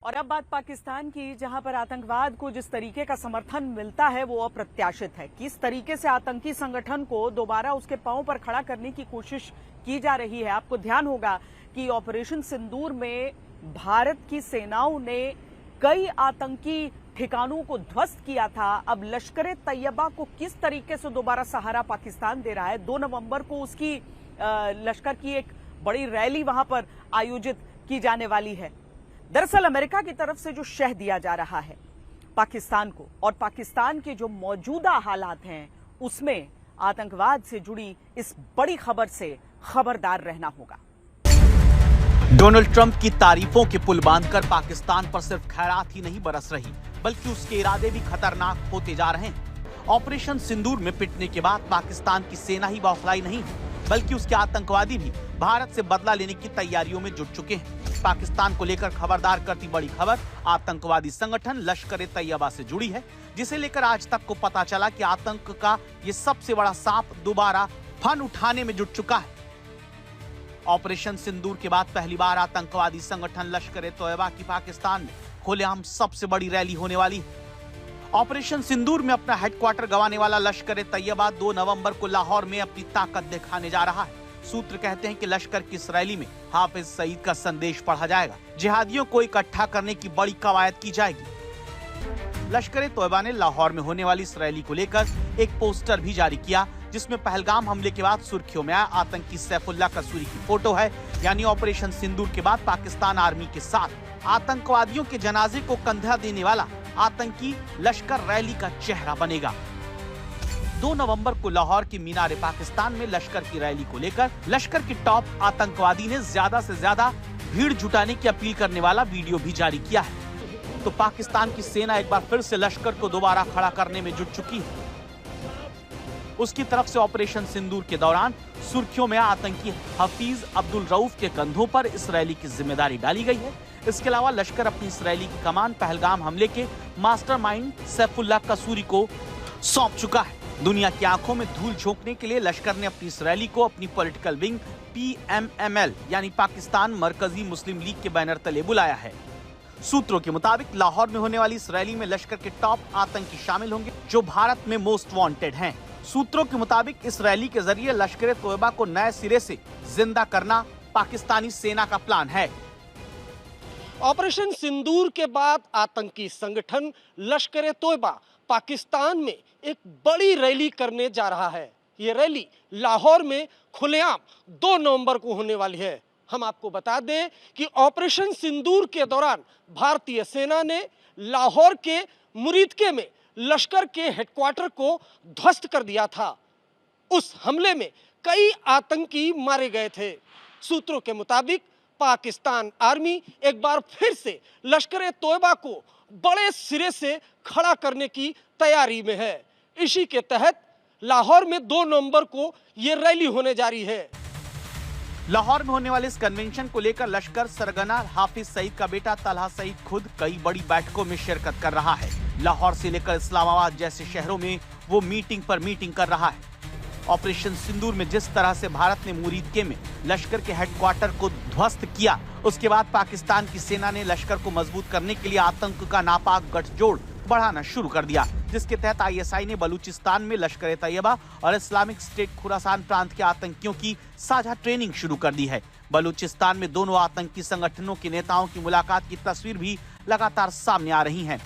और अब बात पाकिस्तान की, जहां पर आतंकवाद को जिस तरीके का समर्थन मिलता है वो अप्रत्याशित है। किस तरीके से आतंकी संगठन को दोबारा उसके पांव पर खड़ा करने की कोशिश की जा रही है। आपको ध्यान होगा कि ऑपरेशन सिंदूर में भारत की सेनाओं ने कई आतंकी ठिकानों को ध्वस्त किया था। अब लश्कर तैयबा को किस तरीके से दोबारा सहारा पाकिस्तान दे रहा है। 2 नवंबर को उसकी लश्कर की एक बड़ी रैली वहां पर आयोजित की जाने वाली है। दरअसल अमेरिका की तरफ से जो शह दिया जा रहा है पाकिस्तान को, और पाकिस्तान के जो मौजूदा हालात हैं उसमें आतंकवाद से जुड़ी इस बड़ी खबर से खबरदार रहना होगा। डोनाल्ड ट्रंप की तारीफों के पुल बांधकर पाकिस्तान पर सिर्फ खैरात ही नहीं बरस रही, बल्कि उसके इरादे भी खतरनाक होते जा रहे हैं। ऑपरेशन सिंदूर में पिटने के बाद पाकिस्तान की सेना ही बौखलाई नहीं, बल्कि उसके आतंकवादी भी भारत से बदला लेने की तैयारियों में जुट चुके हैं। पाकिस्तान को लेकर खबरदार करती बड़ी खबर आतंकवादी संगठन लश्कर तैयबा से जुड़ी है, जिसे लेकर आज तक को पता चला कि आतंक का ये सबसे बड़ा सांप दोबारा फन उठाने में जुट चुका है। ऑपरेशन सिंदूर के बाद पहली बार आतंकवादी संगठन लश्कर तैयबा की पाकिस्तान में खुलेआम सबसे बड़ी रैली होने वाली है। ऑपरेशन सिंदूर में अपना हेडक्वार्टर गंवाने वाला लश्कर तैयबा 2 नवंबर को लाहौर में अपनी ताकत दिखाने जा रहा है। सूत्र कहते हैं कि लश्कर की इस रैली में हाफिज सईद का संदेश पढ़ा जाएगा, जिहादियों को इकट्ठा करने की बड़ी कवायद की जाएगी। लश्कर तैयबा ने लाहौर में होने वाली इस रैली को लेकर एक पोस्टर भी जारी किया, जिसमें पहलगाम हमले के बाद सुर्खियों में आया आतंकी सैफुल्लाह कसूरी की फोटो है। यानी ऑपरेशन सिंदूर के बाद पाकिस्तान आर्मी के साथ आतंकवादियों के जनाजे को कंधा देने वाला आतंकी लश्कर रैली का चेहरा बनेगा। 2 नवंबर को लाहौर की मीनार पाकिस्तान में लश्कर की रैली को लेकर लश्कर के टॉप आतंकवादी ने ज्यादा से ज्यादा भीड़ जुटाने की अपील करने वाला वीडियो भी जारी किया है। तो पाकिस्तान की सेना एक बार फिर से लश्कर को दोबारा खड़ा करने में जुट चुकी है। उसकी तरफ से ऑपरेशन सिंदूर के दौरान सुर्खियों में आतंकी हफीज अब्दुल रऊफ के कंधों पर इस रैली की जिम्मेदारी डाली गई है। इसके अलावा लश्कर अपनी इस रैली की कमान पहलगाम हमले के मास्टरमाइंड सैफुल्लाह कसूरी को सौंप चुका है। दुनिया की आंखों में धूल झोंकने के लिए लश्कर ने अपनी इस रैली को अपनी पॉलिटिकल विंग PMML यानी पाकिस्तान मरकजी मुस्लिम लीग के बैनर तले बुलाया है। सूत्रों के मुताबिक लाहौर में होने वाली इस रैली में लश्कर के टॉप आतंकी शामिल होंगे, जो भारत में मोस्ट वांटेड हैं। सूत्रों के मुताबिक इस रैली के जरिए लश्कर तैयबा को नए सिरे से जिंदा करना पाकिस्तानी सेना का प्लान है। ऑपरेशन सिंदूर के बाद आतंकी संगठन लश्कर तैयबा पाकिस्तान में एक बड़ी रैली करने जा रहा है। ये रैली लाहौर में खुलेआम 2 नवंबर को होने वाली है। हम आपको बता दें कि ऑपरेशन सिंदूर के दौरान भारतीय सेना ने लाहौर के मुरीदके में लश्कर के हेडक्वार्टर को ध्वस्त कर दिया था। उस हमले में कई आतंकी मारे गए थे। सूत्रों के मुताबिक पाकिस्तान आर्मी एक बार फिर से लश्कर तैयबा को बड़े सिरे से खड़ा करने की तैयारी में है। इसी के तहत लाहौर में 2 नवंबर को यह रैली होने जा रही है। लाहौर में होने वाले इस कन्वेंशन को लेकर लश्कर सरगना हाफिज सईद का बेटा तलहा सईद खुद कई बड़ी बैठकों में शिरकत कर रहा है। लाहौर से लेकर इस्लामाबाद जैसे शहरों में वो मीटिंग पर मीटिंग कर रहा है। ऑपरेशन सिंदूर में जिस तरह से भारत ने मुरीदके में लश्कर के हेडक्वार्टर को ध्वस्त किया, उसके बाद पाकिस्तान की सेना ने लश्कर को मजबूत करने के लिए आतंक का नापाक गठजोड़ बढ़ाना शुरू कर दिया, जिसके तहत ISI ने बलूचिस्तान में लश्कर तैयबा और इस्लामिक स्टेट खुरासान प्रांत के आतंकियों की साझा ट्रेनिंग शुरू कर दी है। बलूचिस्तान में दोनों आतंकी संगठनों के नेताओं की मुलाकात की तस्वीर भी लगातार सामने आ रही है।